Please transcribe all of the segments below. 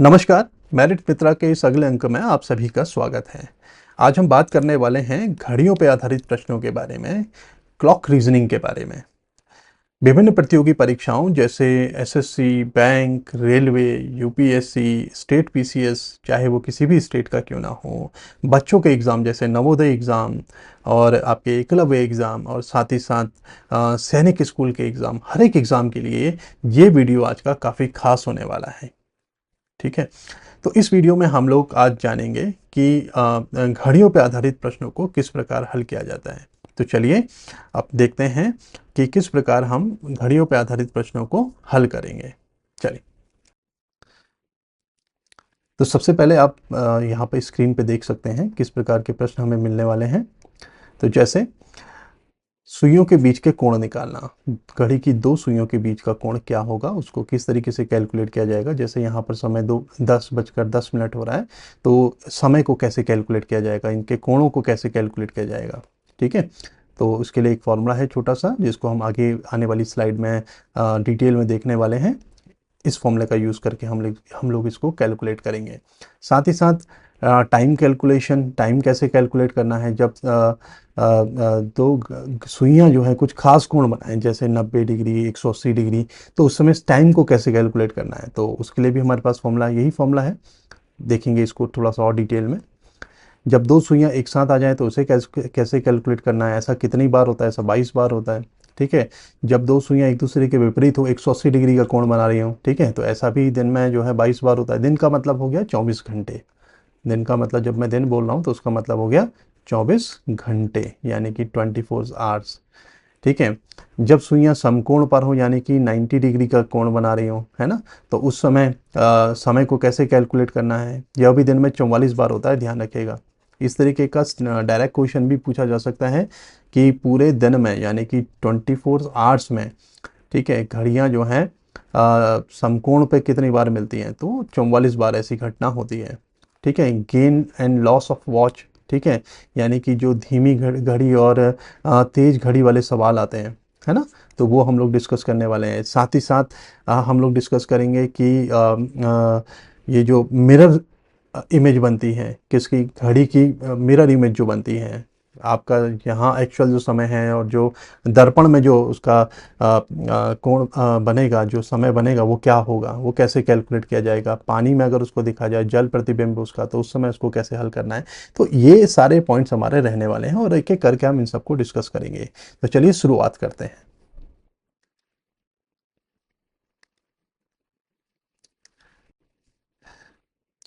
नमस्कार। मेरिट मित्रा के इस अगले अंक में आप सभी का स्वागत है। आज हम बात करने वाले हैं घड़ियों पर आधारित प्रश्नों के बारे में, क्लॉक रीजनिंग के बारे में। विभिन्न प्रतियोगी परीक्षाओं जैसे SSC, bank, railway, UPSC, state PCS, चाहे वो किसी भी स्टेट का क्यों ना हो, बच्चों के एग्ज़ाम जैसे नवोदय एग्ज़ाम और आपके एकलव्य एग्ज़ाम और साथ ही साथ सैनिक स्कूल के एग्ज़ाम, हर एक एग्ज़ाम के लिए ये वीडियो आज का काफ़ी खास होने वाला है। ठीक है, तो इस वीडियो में हम लोग आज जानेंगे कि घड़ियों पर आधारित प्रश्नों को किस प्रकार हल किया जाता है। तो चलिए अब देखते हैं कि किस प्रकार हम घड़ियों पर आधारित प्रश्नों को हल करेंगे। चलिए, तो सबसे पहले आप यहाँ पे स्क्रीन पे देख सकते हैं किस प्रकार के प्रश्न हमें मिलने वाले हैं। तो जैसे सुइयों के बीच के कोण निकालना, घड़ी की दो सुइयों के बीच का कोण क्या होगा, उसको किस तरीके से कैलकुलेट किया जाएगा। जैसे यहाँ पर समय 10:10 हो रहा है, तो समय को कैसे कैलकुलेट किया जाएगा, इनके कोणों को कैसे कैलकुलेट किया जाएगा। ठीक है, तो उसके लिए एक फॉर्मूला है छोटा सा, जिसको हम आगे आने वाली स्लाइड में डिटेल में देखने वाले हैं। इस फॉर्मूले का यूज़ करके हम लोग इसको कैलकुलेट करेंगे। साथ ही साथ टाइम कैलकुलेशन, टाइम कैसे कैलकुलेट करना है जब दो सुइयाँ जो है कुछ खास कोण बनाएं, जैसे 90 डिग्री, 180 डिग्री, तो उस समय टाइम को कैसे कैलकुलेट करना है। तो उसके लिए भी हमारे पास यही फॉर्मूला है। देखेंगे इसको थोड़ा सा और डिटेल में। जब दो सुइयाँ एक साथ आ जाएँ तो उसे कैसे कैलकुलेट करना है। ऐसा कितनी बार होता है, ऐसा 22 बार होता है। ठीक है, जब दो सुइयाँ एक दूसरे के विपरीत हो, 180 डिग्री का कोण बना रही हो, ठीक है, तो ऐसा भी दिन में जो है 22 बार होता है। दिन का मतलब हो गया 24 घंटे। दिन का मतलब, जब मैं दिन बोल रहा हूँ तो उसका मतलब हो गया 24 घंटे, यानी कि 24 आवर्स। ठीक है, जब सुइयाँ समकोण पर हो, यानी कि 90 डिग्री का कोण बना रही हो, है ना, तो उस समय समय को कैसे कैलकुलेट करना है। यह भी दिन में 44 बार होता है, ध्यान रखिएगा। इस तरीके का डायरेक्ट क्वेश्चन भी पूछा जा सकता है कि पूरे दिन में, यानी कि 24 आवर्स में, ठीक है, घड़ियाँ जो हैं समकोण पे कितनी बार मिलती हैं, तो 44 बार ऐसी घटना होती है। ठीक है, gain and loss of watch, ठीक है, यानी कि जो धीमी घड़ी और तेज घड़ी वाले सवाल आते हैं, है ना, तो वो हम लोग डिस्कस करने वाले हैं। साथ ही साथ हम लोग डिस्कस करेंगे कि ये जो मिरर इमेज बनती है, किसकी, घड़ी की मिरर इमेज जो बनती है, आपका यहाँ एक्चुअल जो समय है और जो दर्पण में जो उसका कोण बनेगा, जो समय बनेगा, वो क्या होगा, वो कैसे कैलकुलेट किया जाएगा। पानी में अगर उसको दिखा जाए, जल प्रतिबिंब उसका, तो उस समय उसको कैसे हल करना है। तो ये सारे पॉइंट्स हमारे रहने वाले हैं और एक एक करके हम इन सबको डिस्कस करेंगे। तो चलिए शुरुआत करते हैं।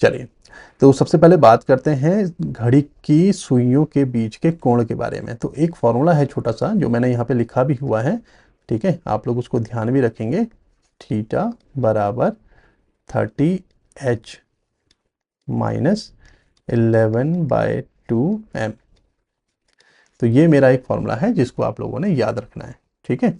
चलिए, तो सबसे पहले बात करते हैं घड़ी की सुइयों के बीच के कोण के बारे में। तो एक फॉर्मूला है छोटा सा, जो मैंने यहाँ पे लिखा भी हुआ है। ठीक है, आप लोग उसको ध्यान भी रखेंगे। थीटा बराबर 30h माइनस 11/2m। तो ये मेरा एक फॉर्मूला है जिसको आप लोगों ने याद रखना है। ठीक है,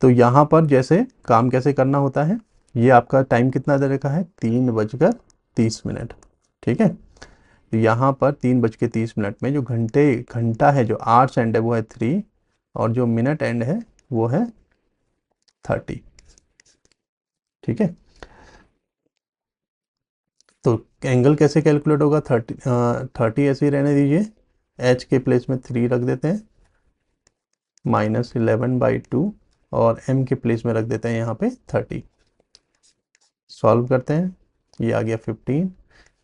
तो यहाँ पर जैसे काम कैसे करना होता है, ये आपका टाइम कितना दे रखा है, 3:30। ठीक है, तो यहाँ पर 3:30 में जो घंटा है, जो आवर्स एंड है वो है 3, और जो मिनट एंड है वो है 30। ठीक है, तो एंगल कैसे कैलकुलेट होगा, 30 ऐसे ही रहने दीजिए, एच के प्लेस में 3 रख देते हैं, -11/2, और m के प्लेस में रख देते हैं यहाँ पे 30। सॉल्व करते हैं, ये आ गया 15,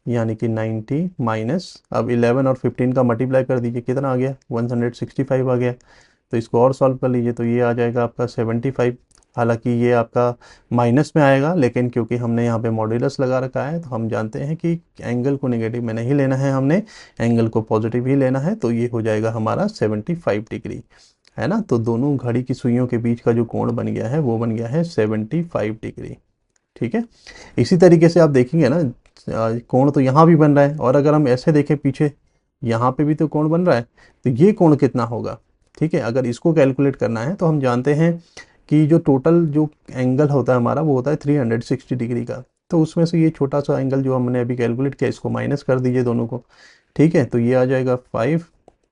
यानी कि 90 माइनस, अब 11 और 15 का मल्टीप्लाई कर दीजिए, कितना आ गया, 165 आ गया। तो इसको और सॉल्व कर लीजिए, तो ये आ जाएगा आपका 75। हालांकि ये आपका माइनस में आएगा, लेकिन क्योंकि हमने यहाँ पे मॉड्यूलस लगा रखा है, तो हम जानते हैं कि एंगल को नेगेटिव में नहीं लेना है, हमने एंगल को पॉजिटिव ही लेना है। तो ये हो जाएगा हमारा 75 डिग्री, है ना। तो दोनों घड़ी की सुइयों के बीच का जो कोण बन गया है वो बन गया है 75 डिग्री। ठीक है, इसी तरीके से आप देखेंगे ना, कोण तो यहाँ भी बन रहा है, और अगर हम ऐसे देखें पीछे, यहाँ पे भी तो कोण बन रहा है, तो ये कोण कितना होगा। ठीक है, अगर इसको कैलकुलेट करना है तो हम जानते हैं कि जो टोटल जो एंगल होता है हमारा, वो होता है 360 डिग्री का। तो उसमें से ये छोटा सा एंगल जो हमने अभी कैलकुलेट किया, इसको माइनस कर दीजिए दोनों को। ठीक है, तो ये आ जाएगा 5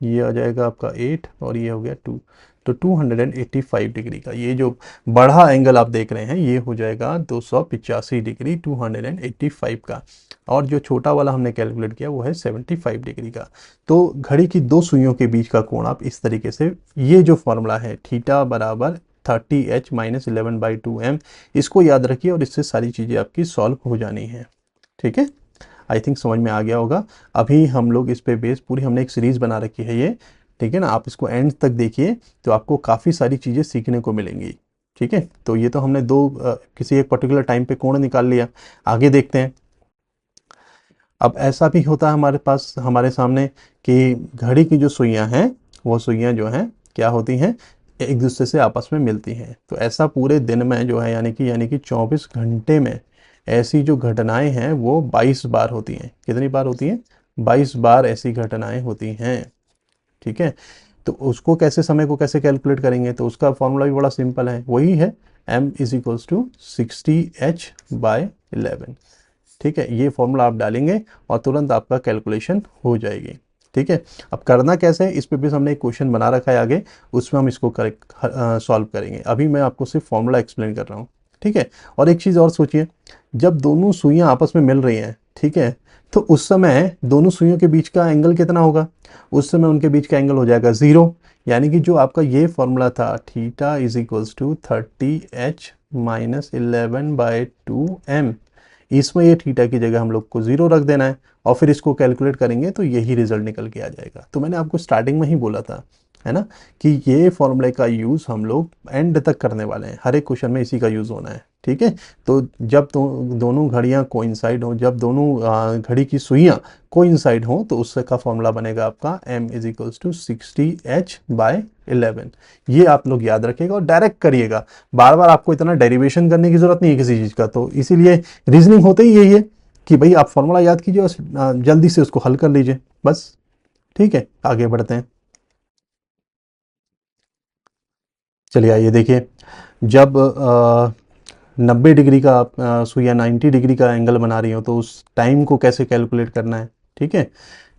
ये आ जाएगा आपका 8 और ये हो गया 2, तो 285 डिग्री का ये जो बढ़ा एंगल आप देख रहे हैं ये हो जाएगा 285 डिग्री 285 का, और जो छोटा वाला हमने कैलकुलेट किया वो है 75 डिग्री का। तो घड़ी की दो सुइयों के बीच का कोण आप इस तरीके से, ये जो फॉर्मूला है थीटा बराबर 30h माइनस 11/2m, इसको याद रखिए और इससे सारी चीज़ें आपकी सॉल्व हो जानी है। ठीक है, आई थिंक समझ में आ गया होगा। अभी हम लोग इस पे बेस पूरी हमने एक सीरीज़ बना रखी है ये, ठीक है ना, आप इसको एंड तक देखिए तो आपको काफ़ी सारी चीज़ें सीखने को मिलेंगी। ठीक है, तो ये तो हमने किसी एक पर्टिकुलर टाइम पे कोण निकाल लिया। आगे देखते हैं। अब ऐसा भी होता है हमारे पास, हमारे सामने, कि घड़ी की जो सुइयां हैं वो सुइयां जो हैं क्या होती हैं, एक दूसरे से आपस में मिलती हैं। तो ऐसा पूरे दिन में जो है यानी कि 24 घंटे में ऐसी जो घटनाएं हैं वो 22 बार होती हैं। कितनी बार होती हैं? 22 बार ऐसी घटनाएं होती हैं। ठीक है, तो उसको कैसे, समय को कैसे कैलकुलेट करेंगे, तो उसका फॉर्मूला भी बड़ा सिंपल है, वही है m is equals to 60h/11। ठीक है, ये फॉर्मूला आप डालेंगे और तुरंत आपका कैलकुलेशन हो जाएगी। ठीक है, अब करना कैसे है, इस पे भी हमने एक क्वेश्चन बना रखा है आगे, उसमें हम इसको करेक्ट सॉल्व करेंगे। अभी मैं आपको सिर्फ फॉर्मूला एक्सप्लेन कर रहा हूँ। ठीक है, और एक चीज़ और सोचिए, जब दोनों सुइयां आपस में मिल रही हैं, ठीक है, तो उस समय दोनों सुइयों के बीच का एंगल कितना होगा? उस समय उनके बीच का एंगल हो जाएगा 0। यानी कि जो आपका ये फॉर्मूला था theta is equals to 30h minus 11/2m, इसमें ये थीटा की जगह हम लोग को 0 रख देना है और फिर इसको कैलकुलेट करेंगे तो यही रिजल्ट निकल के आ जाएगा। तो मैंने आपको स्टार्टिंग में ही बोला था, है ना, कि ये फॉर्मूले का यूज़ हम लोग एंड तक करने वाले हैं, हर एक क्वेश्चन में इसी का यूज़ होना है। ठीक है, तो जब दोनों घड़ियाँ कोइंसाइड हों, जब दोनों घड़ी की सुइयाँ कोइंसाइड हों, तो उससे का फॉर्मूला बनेगा आपका m is equals to 60h/11। ये आप लोग याद रखिएगा और डायरेक्ट करिएगा, बार बार आपको इतना डेरिवेशन करने की जरूरत नहीं है किसी चीज़ का। तो इसीलिए रीजनिंग होते ही यही है कि भाई आप फॉर्मूला याद कीजिए और जल्दी से उसको हल कर लीजिए बस। ठीक है, आगे बढ़ते हैं। चलिए आइए देखिए, जब 90 डिग्री का सुइया 90 डिग्री का एंगल बना रही हो तो उस टाइम को कैसे कैलकुलेट करना है। ठीक है,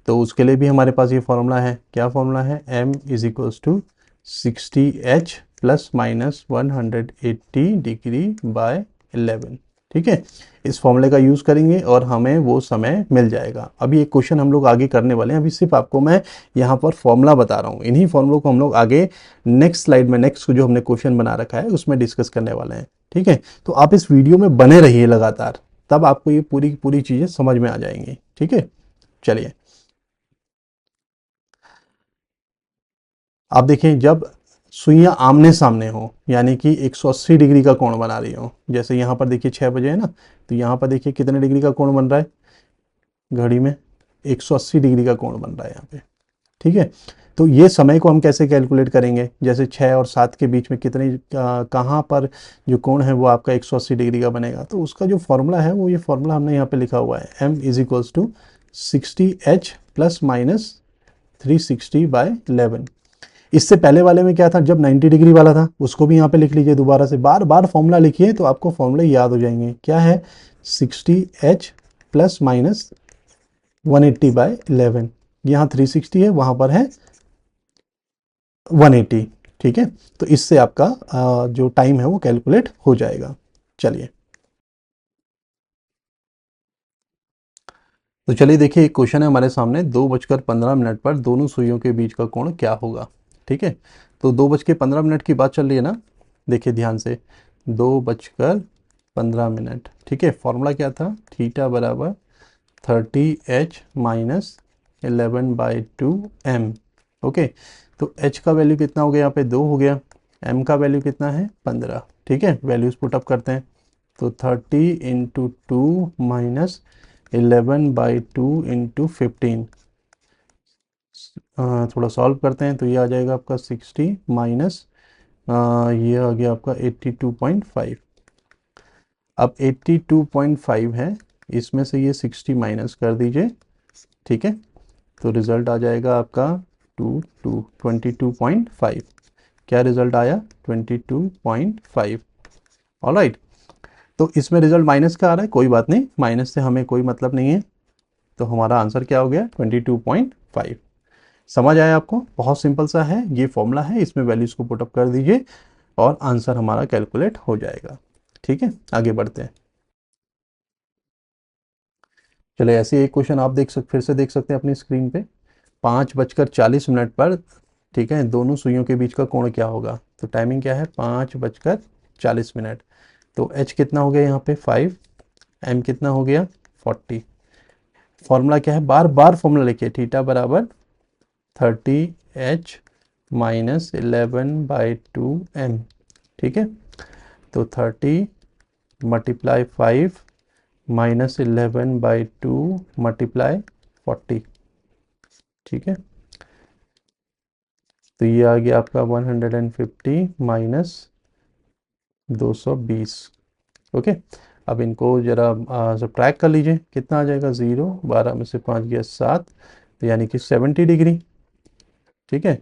तो उसके लिए भी हमारे पास ये फॉर्मूला है। क्या फॉर्मूला है? m is equals to 60h plus minus 180 डिग्री/11। ठीक है, इस फॉर्मूले का यूज़ करेंगे और हमें वो समय मिल जाएगा। अभी एक क्वेश्चन हम लोग आगे करने वाले हैं, अभी सिर्फ आपको मैं यहाँ पर फॉर्मूला बता रहा हूँ। इन्हीं फॉर्मूलों को हम लोग आगे नेक्स्ट स्लाइड में, नेक्स्ट जो हमने क्वेश्चन बना रखा है उसमें डिस्कस करने वाले हैं। ठीक है, तो आप इस वीडियो में बने रहिए लगातार, तब आपको ये पूरी पूरी चीज़ें समझ में आ जाएंगी। ठीक है, चलिए आप देखें, जब सुइयां आमने सामने हो यानी कि 180 डिग्री का कोण बना रही हो, जैसे यहाँ पर देखिए 6 बजे है ना, तो यहाँ पर देखिए कितने डिग्री का कोण बन रहा है घड़ी में, 180 डिग्री का कोण बन रहा है यहाँ पे। ठीक है, तो ये समय को हम कैसे कैलकुलेट करेंगे, जैसे 6 और 7 के बीच में कितने कहाँ पर जो कोण है वो आपका 180 डिग्री का बनेगा, तो उसका जो फॉर्मूला है वो ये फॉर्मूला हमने यहाँ पे लिखा हुआ है, m is equals to 60h plus minus 360/11। इससे पहले वाले में क्या था, जब 90 डिग्री वाला था उसको भी यहाँ पे लिख लीजिए, दोबारा से बार बार फॉर्मूला लिखिए तो आपको फॉर्मूले याद हो जाएंगे। क्या है? 60h plus minus 180/11। यहाँ 360 है, वहाँ पर है 180। ठीक है, तो इससे आपका जो टाइम है वो कैलकुलेट हो जाएगा। चलिए, तो चलिए देखिए, एक क्वेश्चन है हमारे सामने, 2:15 पर दोनों सुइयों के बीच का कोण क्या होगा। ठीक है, तो 2:15 की बात चल रही है ना, देखिए ध्यान से, 2:15। ठीक है, फॉर्मूला क्या था? थीटा बराबर 30h माइनस 11/2m। ओके, तो h का वैल्यू कितना हो गया यहाँ पे? 2 हो गया। m का वैल्यू कितना है? 15। ठीक है, वैल्यूज पुटअप करते हैं, तो 30 इंटू 2 माइनस 11/2 इंटू 15, थोड़ा सॉल्व करते हैं तो ये आ जाएगा आपका 60 माइनस ये आ गया आपका 82.5। अब 82.5 है, इसमें से ये 60 माइनस कर दीजिए। ठीक है, तो रिज़ल्ट आ जाएगा आपका 22.5। क्या रिज़ल्ट आया? 22.5। ऑलराइट, तो इसमें रिज़ल्ट माइनस का आ रहा है, कोई बात नहीं, माइनस से हमें कोई मतलब नहीं है, तो हमारा आंसर क्या हो गया? 22.5। समझ आया आपको? बहुत सिंपल सा है, ये फॉर्मूला है, इसमें वैल्यूज को पुटअप कर दीजिए और आंसर हमारा कैलकुलेट हो जाएगा। ठीक है, आगे बढ़ते हैं। चलिए, ऐसे एक क्वेश्चन आप फिर से देख सकते हैं अपनी स्क्रीन पे। 5:40 पर, ठीक है, दोनों सुइयों के बीच का कोण क्या होगा? तो टाइमिंग क्या है? 5:40। तो एच कितना हो गया यहाँ पे? 5। एम कितना हो गया? 40। फॉर्मूला क्या है? बार बार फॉर्मूला लिखिए, थीटा बराबर 30h माइनस 11/2m। ठीक है, तो 30 मल्टीप्लाई 5 माइनस 11/2 मल्टीप्लाई 40। ठीक है, तो ये आ गया आपका 150 माइनस 220। ओके, अब इनको जरा सब्ट्रैक्ट कर लीजिए, कितना आ जाएगा? 0, 12 में से 5 गया 7, तो यानी कि 70 डिग्री। ठीक है,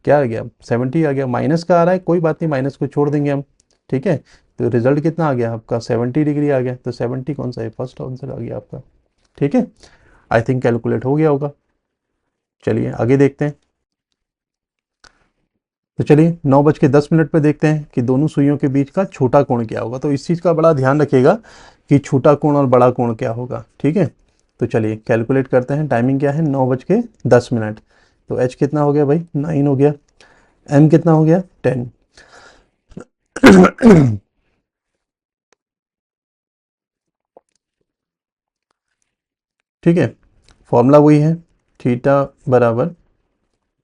क्या आ गया? 70 आ गया। माइनस का आ रहा है, कोई बात नहीं, माइनस को छोड़ देंगे हम। ठीक है, तो रिजल्ट कितना आ गया आपका? 70 डिग्री आ गया। तो 70 कौन सा है? फर्स्ट आंसर आ गया आपका। ठीक है, आई थिंक कैलकुलेट हो गया होगा। चलिए आगे देखते हैं। तो चलिए 9:10 पे देखते हैं कि दोनों सुइयों के बीच का छोटा कोण क्या होगा। तो इस चीज़ का बड़ा ध्यान रखिएगा कि छोटा कोण और बड़ा कोण क्या होगा। ठीक है, तो चलिए कैलकुलेट करते हैं। टाइमिंग क्या है? 9:10। तो एच कितना हो गया भाई? 9 हो गया। एम कितना हो गया? 10। ठीक है, फॉर्मूला वही है, थीटा बराबर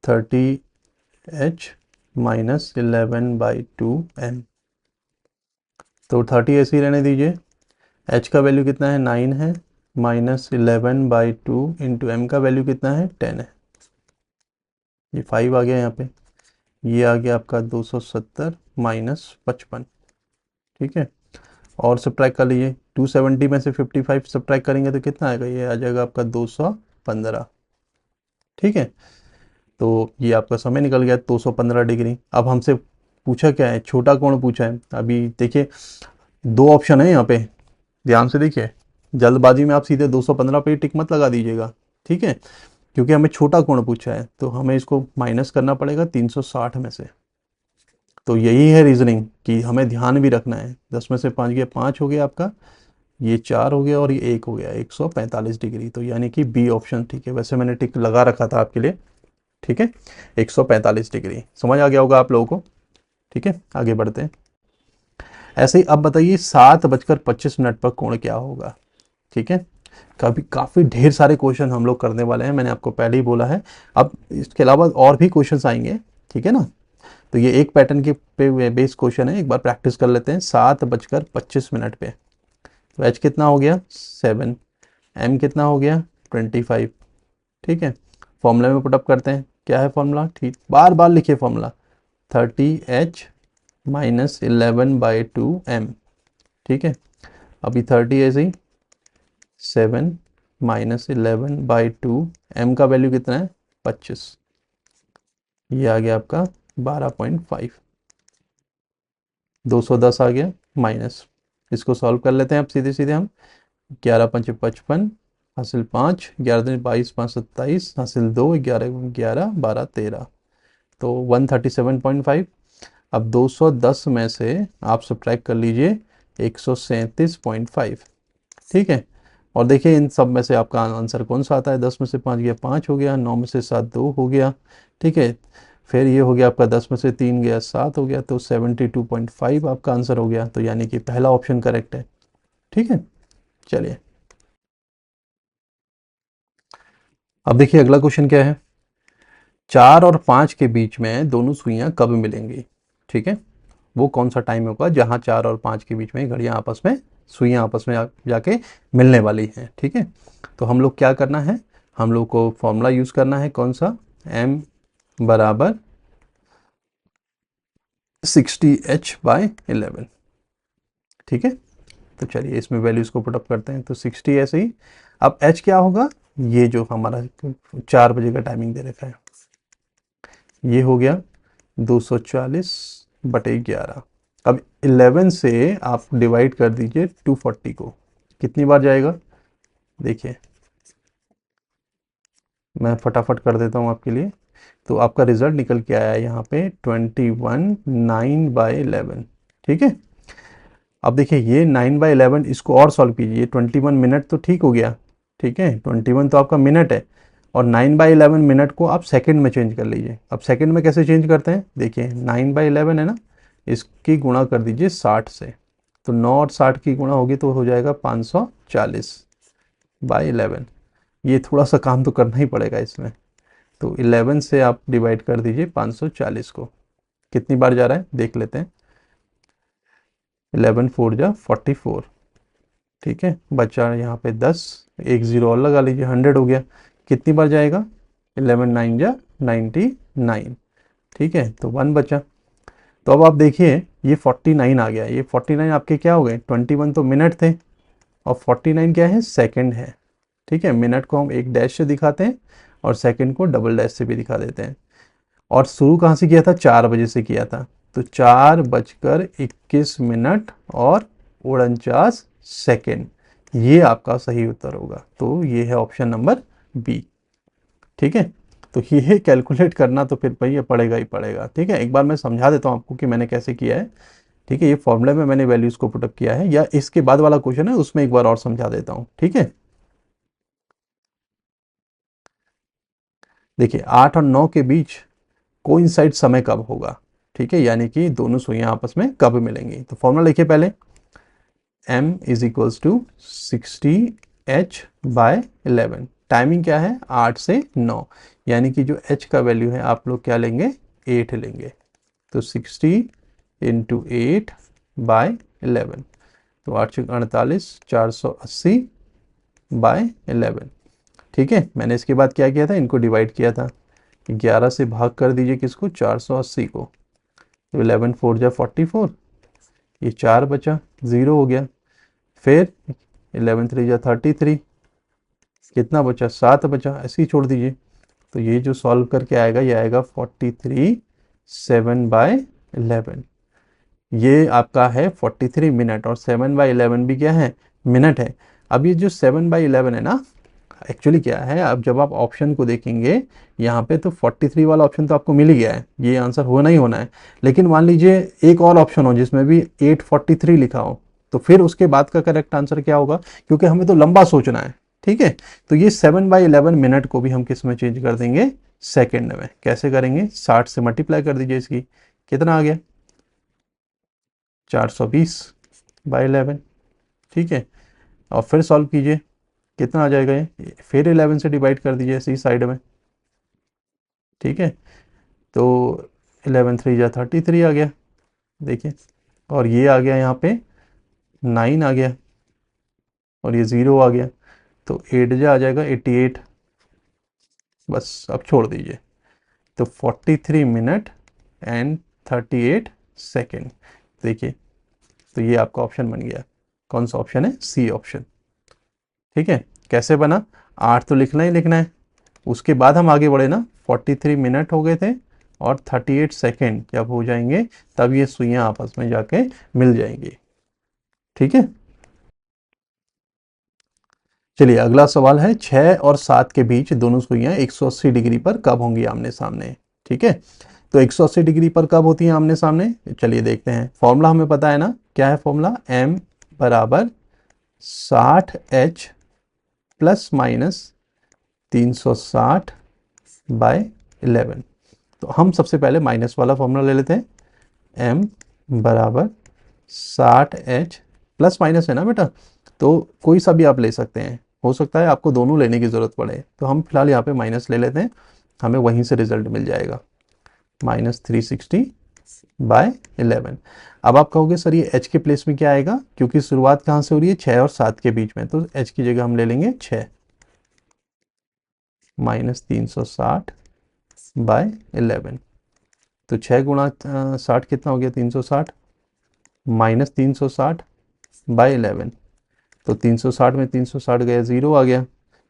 30h माइनस 11/2m। तो 30 ऐसे ही रहने दीजिए। h का वैल्यू कितना है? 9 है, माइनस 11/2 इंटू एम का वैल्यू कितना है? 10 है। ये 5 आ गया यहाँ पे। ये आ गया आपका 270 माइनस 55। ठीक है, और सब्ट्रैक्ट कर लीजिए। 270 में से 55 सब्ट्रैक्ट करेंगे तो कितना आएगा? ये आ जाएगा आपका 215। ठीक है, तो ये आपका समय निकल गया 215 डिग्री। अब हमसे पूछा क्या है? छोटा कोण पूछा है। अभी देखिए, दो ऑप्शन है यहाँ पे, ध्यान से देखिए। जल्दबाजी में आप सीधे 215 पे ही टिक मत लगा दीजिएगा। ठीक है, क्योंकि हमें छोटा कोण पूछा है, तो हमें इसको माइनस करना पड़ेगा 360 में से। तो यही है रीजनिंग कि हमें ध्यान भी रखना है। 10 में से 5 गया, 5 हो गया आपका, ये 4 हो गया और ये 1 हो गया, 145 डिग्री। तो यानी कि बी ऑप्शन ठीक है। वैसे मैंने टिक लगा रखा था आपके लिए। ठीक है, 145 डिग्री समझ आ गया होगा आप लोगों को। ठीक है, आगे बढ़ते हैं। ऐसे ही अब बताइए 7:25 पर कोण क्या होगा? ठीक है, कभी काफ़ी ढेर सारे क्वेश्चन हम लोग करने वाले हैं, मैंने आपको पहले ही बोला है। अब इसके अलावा और भी क्वेश्चंस आएंगे। ठीक है ना, तो ये एक पैटर्न के पे बेस क्वेश्चन है, एक बार प्रैक्टिस कर लेते हैं। 7:25 पे तो एच कितना हो गया? 7। एम कितना हो गया? 25। ठीक है, फॉर्मूला में पुटअप करते हैं। क्या है फॉर्मूला? ठीक, बार बार लिखिए फॉर्मूला, 30h माइनस 11/2m। ठीक है, अभी 30 ऐसे ही, 7 माइनस 11/2, एम का वैल्यू कितना है? 25। ये आ गया आपका 12.5। 210 आ गया माइनस। इसको सॉल्व कर लेते हैं अब सीधे सीधे हम। 11×5 = 55, हासिल 5, 11×22 5 27, हासिल 2, 11×11 12 13, तो 137.5। अब 210 में से आप सब्ट्रैक्ट कर लीजिए 137.5। ठीक है, और देखिए इन सब में से आपका आंसर कौन सा आता है? 10 में से 5 गया 5 हो गया, 9 में से 7 2 हो गया। ठीक है, फिर ये हो गया आपका 10 में से 3 गया 7 हो गया, तो 72.5 आपका आंसर हो गया। तो यानी कि पहला ऑप्शन करेक्ट है। ठीक है, चलिए अब देखिए अगला क्वेश्चन क्या है। 4 और 5 के बीच में दोनों सुइयां कब मिलेंगी? ठीक है, वो कौन सा टाइम होगा जहां 4 और 5 के बीच में घड़ियां आपस में, सुइयां आपस में जाके मिलने वाली हैं? ठीक है, तो हम लोग क्या करना है? हम लोग को फॉर्मूला यूज करना है, कौन सा? m बराबर 60h/11। ठीक है, तो चलिए इसमें वैल्यूज को पुटअप करते हैं। तो 60 ऐसे ही। अब h क्या होगा? ये जो हमारा 4 बजे का टाइमिंग दे रखा है, ये हो गया 240/11। अब 11 से आप डिवाइड कर दीजिए 240 को, कितनी बार जाएगा? देखिए मैं फटाफट कर देता हूँ आपके लिए। तो आपका रिजल्ट निकल के आया यहाँ पे 21 9/11। ठीक है, अब देखिए ये 9/11, इसको और सॉल्व कीजिए। 21 मिनट तो ठीक हो गया, ठीक है, 21 तो आपका मिनट है, और 9/11 मिनट को आप सेकंड में चेंज कर लीजिए। अब सेकंड में कैसे चेंज करते हैं, देखिए 9/11 है ना, इसकी गुणा कर दीजिए 60 से, तो 9 और 60 की गुणा होगी तो हो जाएगा 540/11। ये थोड़ा सा काम तो करना ही पड़ेगा इसमें, तो 11 से आप डिवाइड कर दीजिए 540 को, कितनी बार जा रहा है देख लेते हैं। 11 4 जा 44, ठीक है, बचा यहाँ पे 10, एक ज़ीरो और लगा लीजिए, 100 हो गया। कितनी बार जाएगा, 11 9 जा 99, ठीक है, तो 1 बचा। तो अब आप देखिए ये 49 आ गया, ये 49 आपके क्या हो गए, 21 तो मिनट थे और 49 क्या है, सेकंड है। ठीक है, मिनट को हम एक डैश से दिखाते हैं और सेकंड को डबल डैश से भी दिखा देते हैं। और शुरू कहाँ से किया था, 4 बजे से किया था, तो 4:21 और 49 सेकेंड, ये आपका सही उत्तर होगा। तो ये है ऑप्शन नंबर बी। ठीक है, तो ये कैलकुलेट करना तो फिर भैया पड़ेगा ही पड़ेगा। ठीक है, एक बार मैं समझा देता हूँ आपको कि मैंने कैसे किया है। ठीक है, ये फॉर्मूले में मैंने वैल्यूज को पुटअप किया है, या इसके बाद वाला क्वेश्चन है उसमें एक बार और समझा देता हूँ। ठीक है, देखिए 8 और 9 के बीच कोइंसाइड समय कब होगा। ठीक है, यानी कि दोनों सुइयां आपस में कब मिलेंगी। तो फॉर्मूला लिखिए पहले, m is equals to 60h/11। Timing क्या है, 8 से 9, यानी कि जो h का वैल्यू है आप लोग क्या लेंगे, 8 लेंगे। तो 60 इंटू 8/11, तो 8×48 480/11। ठीक है, मैंने इसके बाद क्या किया था, इनको डिवाइड किया था, 11 से भाग कर दीजिए किसको, 480 को, तो 11 4 जा 44, ये 4 बचा, 0 हो गया। फिर 11 3 जा 33, कितना बचा, 7 बचा, ऐसे ही छोड़ दीजिए। तो ये जो सॉल्व करके आएगा ये आएगा 43 7/11। ये आपका है 43 मिनट, और 7/11 भी क्या है, मिनट है। अब ये जो 7/11 है ना, एक्चुअली क्या है, अब जब आप ऑप्शन को देखेंगे यहाँ पे, तो 43 वाला ऑप्शन तो आपको मिल ही गया है, ये आंसर होना ही होना है। लेकिन मान लीजिए एक और ऑप्शन हो जिसमें भी 843 लिखा हो, तो फिर उसके बाद का करेक्ट आंसर क्या होगा, क्योंकि हमें तो लंबा सोचना है। ठीक है, तो ये 7/11 मिनट को भी हम किस में चेंज कर देंगे, सेकेंड में। कैसे करेंगे, 60 से मल्टीप्लाई कर दीजिए इसकी, कितना आ गया, 420/11। ठीक है, और फिर सॉल्व कीजिए, कितना आ जाएगा ये, फिर 11 से डिवाइड कर दीजिए इसी साइड में। ठीक है, तो 11 3 जा 33 आ गया, देखिए, और ये आ गया यहाँ पे 9 आ गया, और ये 0 आ गया, तो 8 जा आ जाएगा 88। बस अब छोड़ दीजिए, तो 43 मिनट एंड 38 सेकेंड। देखिए, तो ये आपका ऑप्शन बन गया, कौन सा ऑप्शन है, सी ऑप्शन। ठीक है, कैसे बना, 8 तो लिखना ही लिखना है, उसके बाद हम आगे बढ़े ना, 43 मिनट हो गए थे और 38 सेकेंड जब हो जाएंगे तब ये सुइयां आपस में जाके मिल जाएंगी। ठीक है, चलिए अगला सवाल है, 6 और 7 के बीच दोनों सुइयां 180 डिग्री पर कब होंगी आमने सामने। ठीक है, तो 180 डिग्री पर कब होती हैं आमने सामने, चलिए देखते हैं। फॉर्मूला हमें पता है ना, क्या है फॉर्मूला, m बराबर 60h प्लस माइनस 360/11। तो हम सबसे पहले माइनस वाला फॉर्मूला ले लेते हैं, m बराबर 60h, प्लस माइनस है ना बेटा, तो कोई सा भी आप ले सकते हैं, हो सकता है आपको दोनों लेने की ज़रूरत पड़े, तो हम फिलहाल यहाँ पे माइनस ले लेते हैं, हमें वहीं से रिजल्ट मिल जाएगा, -360/11। अब आप कहोगे सर ये h के प्लेस में क्या आएगा, क्योंकि शुरुआत कहाँ से हो रही है, 6 और 7 के बीच में, तो h की जगह हम ले लेंगे 6, -360/11। तो 6 गुणा 60 कितना हो गया, 360, -360/11, तो 360 में 360 गया, 0 आ गया,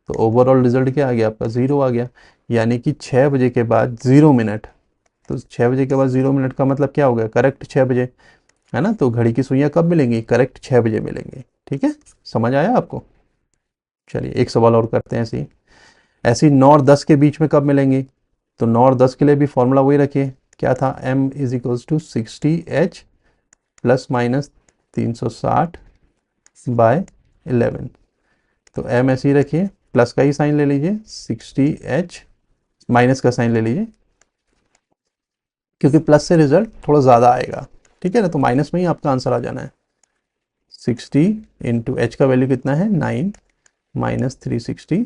तो ओवरऑल रिजल्ट क्या आ गया आपका, 0 आ गया। यानी कि 6 बजे के बाद 0 मिनट, तो 6 बजे के बाद 0 मिनट का मतलब क्या हो गया, करेक्ट 6 बजे, है ना। तो घड़ी की सुइयां कब मिलेंगी, करेक्ट 6 बजे मिलेंगी। ठीक है, समझ आया आपको। चलिए एक सवाल और करते हैं, ऐसी 9 और 10 के बीच में कब मिलेंगी, तो 9 और 10 के लिए भी फॉर्मूला वही रखिए, क्या था, m is equals to 60h plus minus 360 by 11। तो m ऐसे ही रखिए, प्लस का ही साइन ले लीजिए, 60h माइनस का साइन ले लीजिए, क्योंकि प्लस से रिजल्ट थोड़ा ज़्यादा आएगा, ठीक है ना, तो माइनस में ही आपका आंसर आ जाना है। 60 इंटू एच का वैल्यू कितना है 9 माइनस 360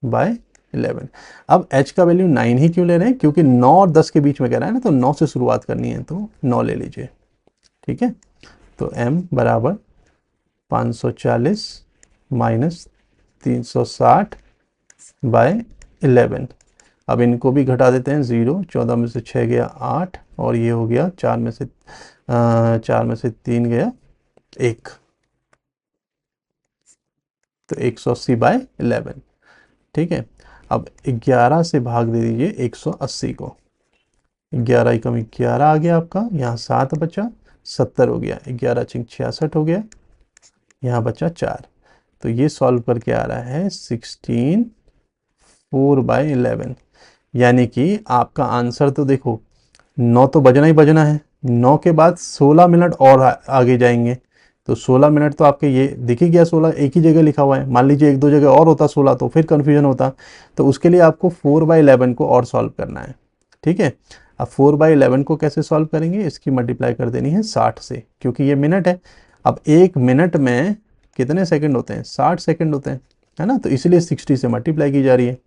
बाय 11। अब h का वैल्यू 9 ही क्यों ले रहे हैं, क्योंकि 9 और 10 के बीच में कह रहा है ना, तो 9 से शुरुआत करनी है, तो 9 ले लीजिए, ठीक है। तो m बराबर 540 माइनस 360 बाय 11। अब इनको भी घटा देते हैं, 0, 14 में से 6 गया 8, और ये हो गया 4 में से 3 गया 1, तो 180 बाय 11, ठीक है। अब 11 से भाग दे दीजिए 180 को, 11 एकम 11 आ गया आपका, यहाँ 7 बचा, 70 हो गया, 11 छिंग 66 हो गया, यहाँ बचा 4। तो ये सॉल्व करके आ रहा है 16 4/11, यानी कि आपका आंसर तो देखो 9 तो बजना ही बजना है, 9 के बाद 16 मिनट और आगे जाएंगे, तो 16 मिनट तो आपके ये दिख ही गया, 16 एक ही जगह लिखा हुआ है, मान लीजिए एक दो जगह और होता 16 तो फिर कन्फ्यूजन होता। तो उसके लिए आपको 4/11 को और सॉल्व करना है, ठीक है। अब 4/11 को कैसे सॉल्व करेंगे, इसकी मल्टीप्लाई कर देनी है 60 से, क्योंकि ये मिनट है। अब एक मिनट में कितने सेकंड होते हैं, 60 सेकंड होते हैं, है ना, तो इसलिए 60 से मल्टीप्लाई की जा रही है।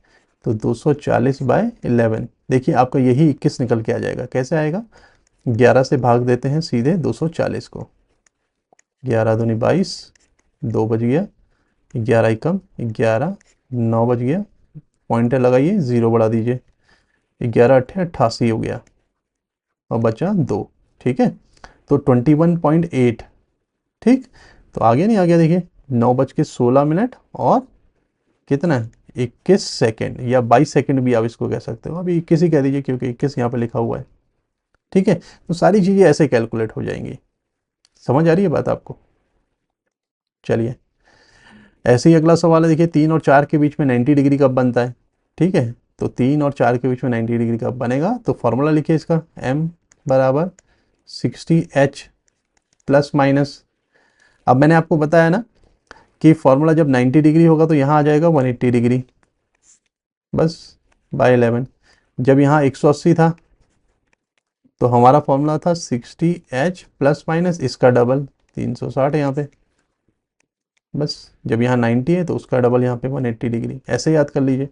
तो 240/11, देखिए आपका यही 21 निकल के आ जाएगा। कैसे आएगा, 11 से भाग देते हैं सीधे 240 को, 11 दूनी 22, 2 बज गया, 11 एकम 11, 9 बज गया, पॉइंटर लगाइए, 0 बढ़ा दीजिए, 11 अट्ठे 88 हो गया, और बचा 2, ठीक है। तो 21.8, ठीक। तो आगे नहीं आ गया, देखिए 9:16 और कितना है 21 सेकेंड, या 22 सेकेंड भी आप इसको कह सकते हो, अभी 21 ही कह दीजिए क्योंकि 21 यहाँ पे लिखा हुआ है, ठीक है। तो सारी चीज़ें ऐसे कैलकुलेट हो जाएंगी। समझ आ रही है बात आपको। चलिए ऐसे ही अगला सवाल है, देखिए 3 और 4 के बीच में 90 डिग्री कब बनता है, ठीक है। तो 3 और 4 के बीच में 90 डिग्री कब बनेगा, तो फॉर्मूला लिखिए इसका, m बराबर 60h प्लस माइनस, अब मैंने आपको बताया ना कि फॉर्मूला जब 90 डिग्री होगा तो यहाँ आ जाएगा 180 डिग्री, बस बाय 11। जब यहाँ 180 था तो हमारा फॉर्मूला था 60h प्लस माइनस इसका डबल 360 यहाँ पे, बस जब यहाँ 90 है तो उसका डबल यहाँ पे 180 डिग्री, ऐसे याद कर लीजिए,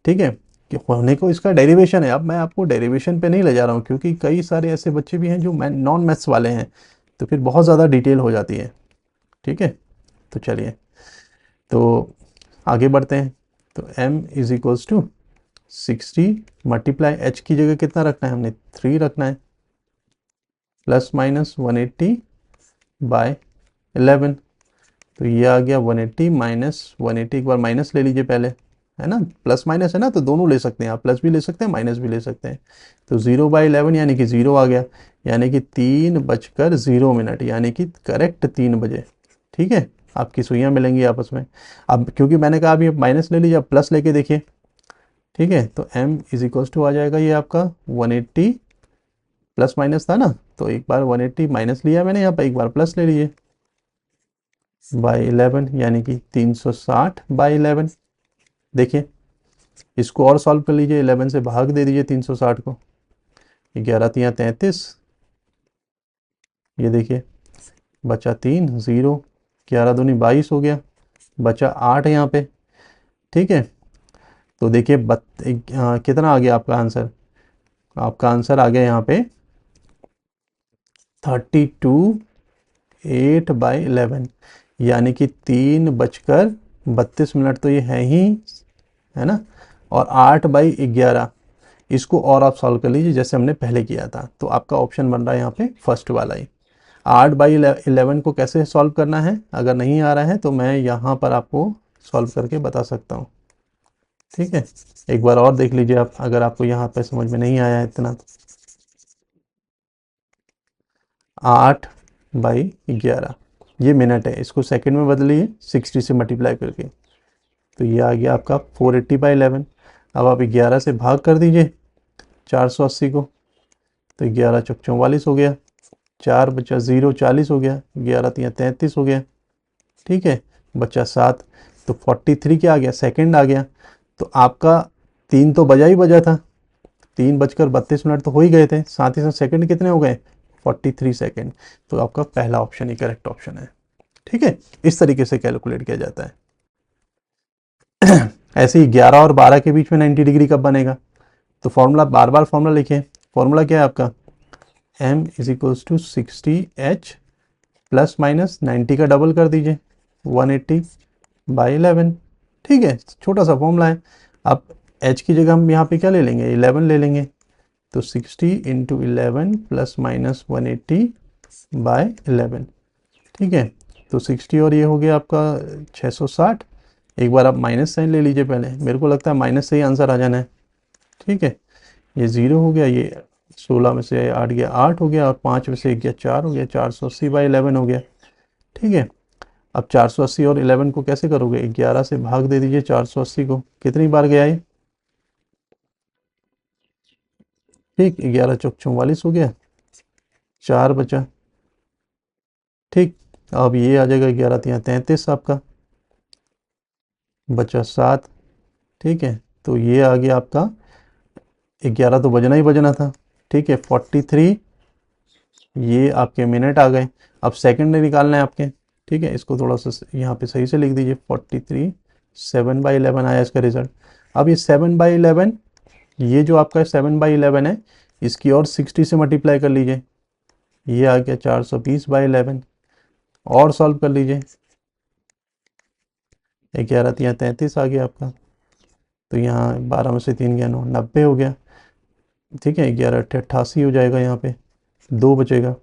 ठीक है। कि होने को इसका डेरिवेशन है, अब मैं आपको डेरिवेशन पे नहीं ले जा रहा हूँ, क्योंकि कई सारे ऐसे बच्चे भी हैं जो नॉन मैथ्स वाले हैं, तो फिर बहुत ज़्यादा डिटेल हो जाती है, ठीक है। तो चलिए तो आगे बढ़ते हैं। तो m is equals to 60 multiply h की जगह कितना रखना है, हमने 3 रखना है, प्लस माइनस 180 बाय 11। तो ये आ गया 180 माइनस 180, एक बार माइनस ले लीजिए पहले, है ना, प्लस माइनस है ना, तो दोनों ले सकते हैं आप, प्लस भी ले सकते हैं माइनस भी ले सकते हैं। तो 0/11 यानी कि 0 आ गया, यानी कि 3:0, यानी कि करेक्ट 3 बजे, ठीक है। आपकी सुइयाँ मिलेंगी आपस में। अब क्योंकि मैंने कहा अभी माइनस ले लीजिए, अब प्लस लेके देखिए, ठीक है। तो m इज इक्वल्स टू आ जाएगा ये आपका 180, प्लस माइनस था ना, तो एक बार 180 माइनस लिया मैंने यहाँ पर, एक बार प्लस ले लीजिए बाय 11, यानी कि 360/11। देखिए इसको और सॉल्व कर लीजिए, 11 से भाग दे दीजिए 360 को, 11 तियाँ 33, ये देखिए बचा 3, 0, 11 दूनी 22 हो गया, बचा 8 यहाँ पे, ठीक है। तो देखिए कितना आ गया आपका आंसर, आपका आंसर आ गया यहाँ पे 32/8/11, यानी कि 3:32, तो ये है ही, है ना। और 8/11, इसको और आप सॉल्व कर लीजिए जैसे हमने पहले किया था, तो आपका ऑप्शन बन रहा है यहाँ पे फर्स्ट वाला ही। 8/11 को कैसे सॉल्व करना है, अगर नहीं आ रहा है तो मैं यहाँ पर आपको सॉल्व करके बता सकता हूँ, ठीक है। एक बार और देख लीजिए आप, अगर आपको यहाँ पे समझ में नहीं आया है इतना, तो 8/11 ये मिनट है, इसको सेकंड में बदलिए 60 से मल्टीप्लाई करके, तो ये आ गया आपका 480/11। अब आप 11 से भाग कर दीजिए, 480 को, तो 11 चौक 44 हो गया, 4 बचा 0 40 हो गया, 11 3 33 हो गया, ठीक है, बचा 7, तो 43 क्या आ गया, सेकंड आ गया। तो आपका 3 तो बजा ही बजा था, 3 बजकर 32 मिनट तो हो ही गए थे, साथ ही साथ सेकंड कितने हो गए, 43 सेकंड। तो आपका पहला ऑप्शन ही करेक्ट ऑप्शन है, ठीक है। इस तरीके से कैलकुलेट किया जाता है। ऐसे ही 11 और 12 के बीच में 90 डिग्री कब बनेगा, तो फॉर्मूला बार बार फॉर्मूला लिखिए। फॉर्मूला क्या है आपका, m is equals to 60h plus minus 90 का डबल कर दीजिए 180/11, ठीक है, छोटा सा फॉर्मूला है। अब h की जगह हम यहाँ पे क्या ले लेंगे, 11 ले लेंगे, तो 60 इंटू 11 प्लस माइनस 180/11, ठीक है। तो 60 और ये हो गया आपका 660। एक बार आप माइनस साइन ले लीजिए पहले, मेरे को लगता है माइनस से ही आंसर आ जाना है, ठीक है। ये 0 हो गया, ये 16 में से 8 गया 8 हो गया, और 5 में से 1 गया 4 हो गया, 480/11 हो गया, ठीक है। अब 480 और 11 को कैसे करोगे, 11 से भाग दे दीजिए 480 को, कितनी बार गया ये, ठीक, 11 चौक 44 हो गया, 4 बचा, ठीक। अब ये आ जाएगा 11 3 33 आपका, बचा 7, ठीक है। तो ये आ गया आपका 11 तो बजना ही बजना था, ठीक है, 43, ये आपके मिनट आ गए। अब सेकंड निकालना है आपके, ठीक है, इसको थोड़ा सा यहाँ पे सही से लिख दीजिए, 43 7/11 आया इसका रिजल्ट। अब ये 7/11, ये जो आपका 7/11 है, इसकी और 60 से मल्टीप्लाई कर लीजिए, ये आ गया 420/11, और सॉल्व कर लीजिए, 11 3 33 आ गया आपका, तो यहाँ 12 में से 3 गया 9, 90 हो गया, ठीक है, 11 8 88 हो जाएगा, यहाँ पे 2 बचेगा,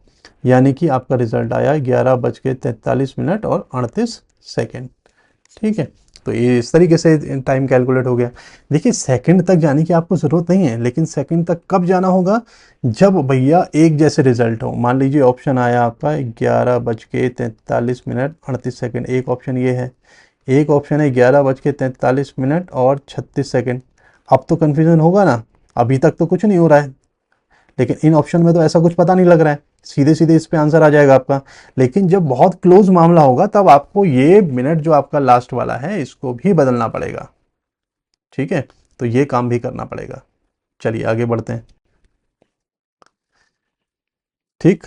यानी कि आपका रिजल्ट आया 11 बज के 43 मिनट और 38 सेकेंड, ठीक है। तो ये इस तरीके से टाइम कैलकुलेट हो गया। देखिए सेकंड तक जाने की आपको ज़रूरत नहीं है, लेकिन सेकंड तक कब जाना होगा, जब भैया एक जैसे रिजल्ट हो। मान लीजिए ऑप्शन आया आपका 11 बज के 43 मिनट 38 सेकेंड, एक ऑप्शन ये है, एक ऑप्शन है 11 बज के 43 मिनट और 36 सेकेंड। अब तो कन्फ्यूजन होगा ना, अभी तक तो कुछ नहीं हो रहा है, लेकिन इन ऑप्शन में तो ऐसा कुछ पता नहीं लग रहा है, सीधे सीधे इस पे आंसर आ जाएगा आपका। लेकिन जब बहुत क्लोज मामला होगा तब आपको ये मिनट जो आपका लास्ट वाला है इसको भी बदलना पड़ेगा, ठीक है, तो ये काम भी करना पड़ेगा। चलिए आगे बढ़ते हैं, ठीक।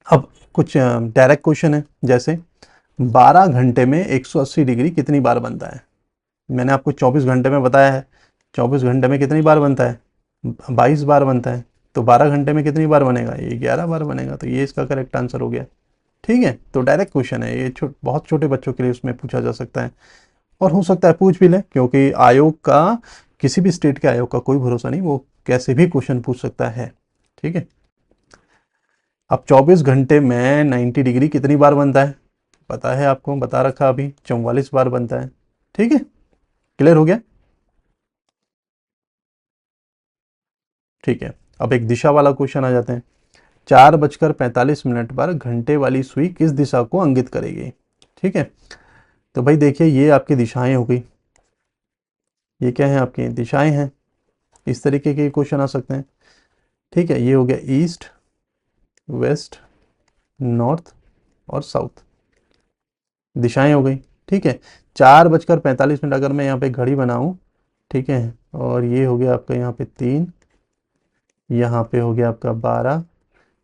अब कुछ डायरेक्ट क्वेश्चन है, जैसे 12 घंटे में 180 डिग्री कितनी बार बनता है। मैंने आपको 24 घंटे में बताया है, 24 घंटे में कितनी बार बनता है, 22 बार बनता है, तो 12 घंटे में कितनी बार बनेगा, ये 11 बार बनेगा, तो ये इसका करेक्ट आंसर हो गया, ठीक है। तो डायरेक्ट क्वेश्चन है ये, बहुत छोटे बच्चों के लिए उसमें पूछा जा सकता है, और हो सकता है पूछ भी ले, क्योंकि आयोग का, किसी भी स्टेट के आयोग का कोई भरोसा नहीं, वो कैसे भी क्वेश्चन पूछ सकता है, ठीक है। अब 24 घंटे में 90 डिग्री कितनी बार बनता है, पता है आपको, बता रखा अभी, 44 बार बनता है, ठीक है, क्लियर हो गया, ठीक है। अब एक दिशा वाला क्वेश्चन आ जाते हैं। 4 बजकर 45 मिनट पर घंटे वाली सुई किस दिशा को इंगित करेगी, ठीक है। तो भाई देखिए ये आपकी दिशाएं हो गई, ये क्या है, आपकी दिशाएं हैं, इस तरीके के क्वेश्चन आ सकते हैं, ठीक है। ये हो गया ईस्ट, वेस्ट, नॉर्थ और साउथ, दिशाएं हो गई, ठीक है। 4 बजकर 45 मिनट अगर मैं यहाँ पे घड़ी बनाऊं, ठीक है, और ये हो गया आपका यहाँ पे 3, यहाँ पे हो गया आपका 12,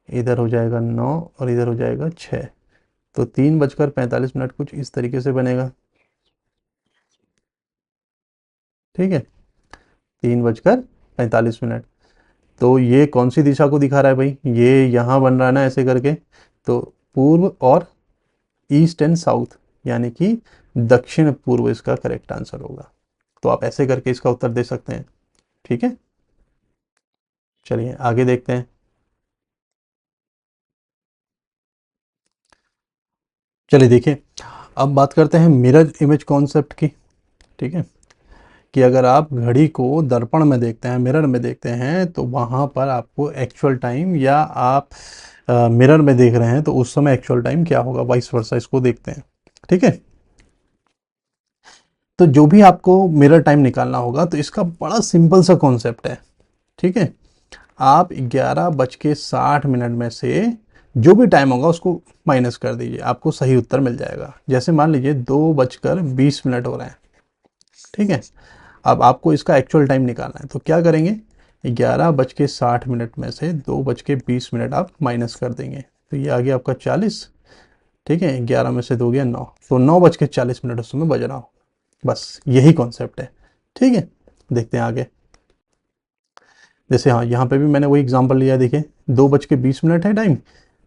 इधर हो जाएगा 9 और इधर हो जाएगा 6, तो 3 बजकर 45 मिनट कुछ इस तरीके से बनेगा, ठीक है, 3 बजकर 45 मिनट। तो ये कौन सी दिशा को दिखा रहा है भाई, ये यहाँ बन रहा है ना ऐसे करके, तो पूर्व और ईस्ट एंड साउथ, यानी कि दक्षिण पूर्व इसका करेक्ट आंसर होगा। तो आप ऐसे करके इसका उत्तर दे सकते हैं, ठीक है। चलिए आगे देखते हैं। चलिए देखिए, अब बात करते हैं मिरर इमेज कॉन्सेप्ट की, ठीक है, कि अगर आप घड़ी को दर्पण में देखते हैं, मिरर में देखते हैं, तो वहाँ पर आपको एक्चुअल टाइम, या आप मिरर में देख रहे हैं तो उस समय एक्चुअल टाइम क्या होगा, वाइस वर्सा, इसको देखते हैं, ठीक है। तो जो भी आपको मिरर टाइम निकालना होगा तो इसका बड़ा सिंपल सा कॉन्सेप्ट है, ठीक है। आप 11:60 में से जो भी टाइम होगा उसको माइनस कर दीजिए, आपको सही उत्तर मिल जाएगा। जैसे मान लीजिए 2:20 हो रहे हैं, ठीक है। अब आपको इसका एक्चुअल टाइम निकालना है, तो क्या करेंगे, 11:60 में से 2:20 आप माइनस कर देंगे, तो ये आ गया आपका 40, ठीक है। 11 में से 2 गया 9, तो 9:40 उस समय बज रहा हो। बस यही कॉन्सेप्ट है, ठीक है। देखते हैं आगे। जैसे हाँ, यहाँ पे भी मैंने वही एग्जांपल लिया, देखिए 2:20 है टाइम,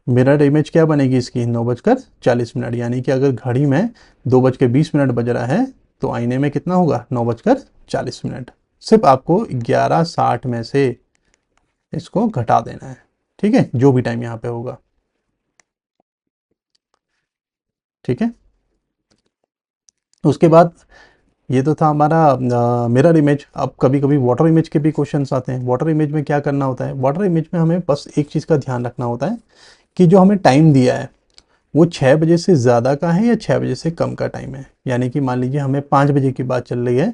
मिरर इमेज क्या बनेगी इसकी, 9:40, यानी कि अगर घड़ी में 2:20 बज रहा है तो आईने में कितना होगा, 9:40। सिर्फ आपको 11:60 में से इसको घटा देना है, ठीक है, जो भी टाइम यहाँ पे होगा, ठीक है। उसके बाद ये तो था हमारा मिरर इमेज। अब कभी कभी वाटर इमेज के भी क्वेश्चंस आते हैं। वाटर इमेज में क्या करना होता है, वाटर इमेज में हमें बस एक चीज़ का ध्यान रखना होता है कि जो हमें टाइम दिया है वो 6 बजे से ज़्यादा का है या 6 बजे से कम का टाइम है। यानी कि मान लीजिए हमें 5 बजे की बात चल रही है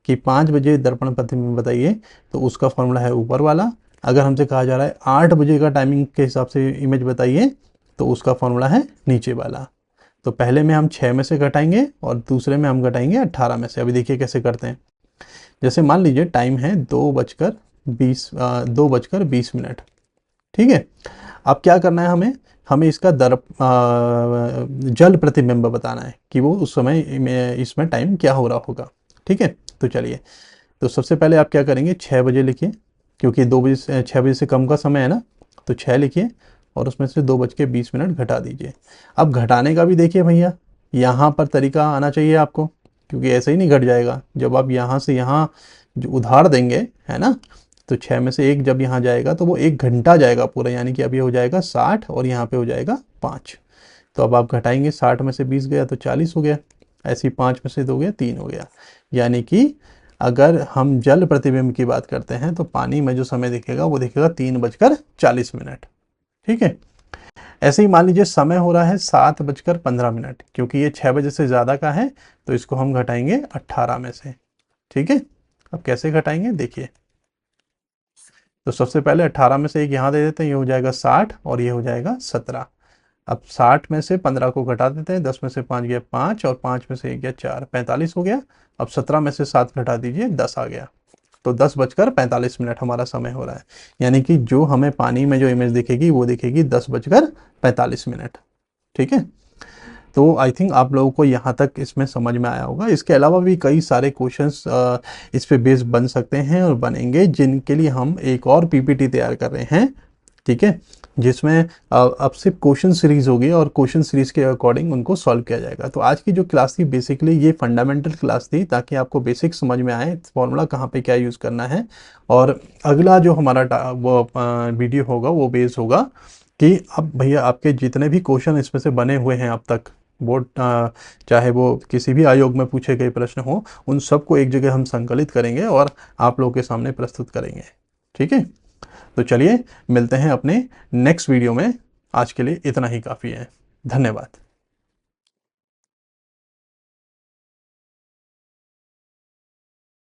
कि 5 बजे दर्पण प्रतिबिंब बताइए, तो उसका फॉर्मूला है ऊपर वाला। अगर हमसे कहा जा रहा है 8 बजे का टाइमिंग के हिसाब से इमेज बताइए, तो उसका फॉर्मूला है नीचे वाला। तो पहले में हम 6 में से घटाएंगे और दूसरे में हम घटाएंगे 18 में से। अभी देखिए कैसे करते हैं। जैसे मान लीजिए टाइम है 2:20, ठीक है। अब क्या करना है, हमें हमें इसका जल प्रतिबिंब बताना है कि वो उस समय इसमें टाइम क्या हो रहा होगा, ठीक है। तो चलिए, तो सबसे पहले आप क्या करेंगे, 6 बजे लिखिए, क्योंकि 6 बजे से कम का समय है ना, तो 6 लिखिए और उसमें से 2:20 घटा दीजिए। अब घटाने का भी देखिए भैया, यहाँ पर तरीका आना चाहिए आपको, क्योंकि ऐसे ही नहीं घट जाएगा। जब आप यहाँ से यहाँ जो उधार देंगे, है ना, तो 6 में से 1 जब यहाँ जाएगा तो वो 1 घंटा जाएगा पूरा, यानी कि अब ये हो जाएगा 60 और यहाँ पे हो जाएगा 5। तो अब आप घटाएंगे, 60 में से 20 गया तो 40 हो गया, ऐसे ही 5 में से 2 गया 3 हो गया। यानी कि अगर हम जल प्रतिबिंब की बात करते हैं तो पानी में जो समय दिखेगा वो दिखेगा 3:40, ठीक है। ऐसे ही मान लीजिए समय हो रहा है 7:15, क्योंकि ये 6 बजे से ज़्यादा का है, तो इसको हम घटाएंगे 18 में से, ठीक है। अब कैसे घटाएंगे देखिए, तो सबसे पहले 18 में से 1 यहाँ दे देते हैं, ये हो जाएगा 60 और ये हो जाएगा 17। अब 60 में से 15 को घटा देते हैं, 10 में से 5 गया 5 और 5 में से 1 गया 4, 45 हो गया। अब 17 में से 7 घटा दीजिए, 10 आ गया। तो 10:45 हमारा समय हो रहा है, यानी कि जो हमें पानी में जो इमेज दिखेगी वो दिखेगी 10:45, ठीक है। तो आई थिंक आप लोगों को यहाँ तक इसमें समझ में आया होगा। इसके अलावा भी कई सारे क्वेश्चंस इस पे बेस बन सकते हैं और बनेंगे, जिनके लिए हम एक और पीपीटी तैयार कर रहे हैं, ठीक है, जिसमें अब सिर्फ क्वेश्चन सीरीज होगी और क्वेश्चन सीरीज के अकॉर्डिंग उनको सॉल्व किया जाएगा। तो आज की जो क्लास थी बेसिकली ये फंडामेंटल क्लास थी, ताकि आपको बेसिक समझ में आए फॉर्मूला कहाँ पे क्या यूज़ करना है। और अगला जो हमारा वो वीडियो होगा वो बेस होगा कि अब भैया आपके जितने भी क्वेश्चन इसमें से बने हुए हैं अब तक, वो चाहे वो किसी भी आयोग में पूछे गए प्रश्न हो, उन सबको एक जगह हम संकलित करेंगे और आप लोगों के सामने प्रस्तुत करेंगे, ठीक है। तो चलिए मिलते हैं अपने नेक्स्ट वीडियो में। आज के लिए इतना ही काफ़ी है। धन्यवाद।